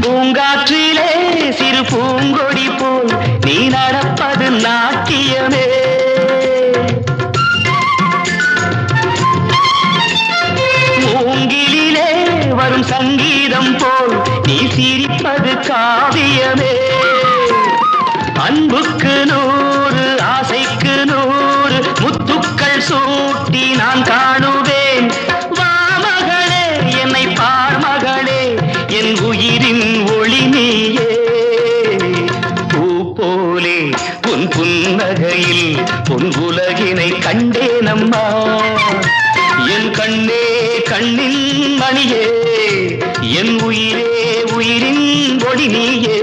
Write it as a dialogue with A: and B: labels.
A: பூங்காற்றிலே சிறு பூங்கொடி போல் நீ நடப்பது நாட்டியமே. மூங்கிலே வரும் சங்கீதம் போல் நீ சிரிப்பது காவியமே. அன்புக்கு 100 ஆசைக்கு 100 முத்துக்கள் சூட்டி நான் காணுவேன். வா மகளே என்னை பார் மகளே என் உயிரின் ஒளி நீயே. பூ போலே உன் புன்னகையில் பொன் உலகினை கண்டேனம்மா. என் கண்ணே கண்ணின் மணியே என் உயிரே உயிரின் ஒளி நீயே.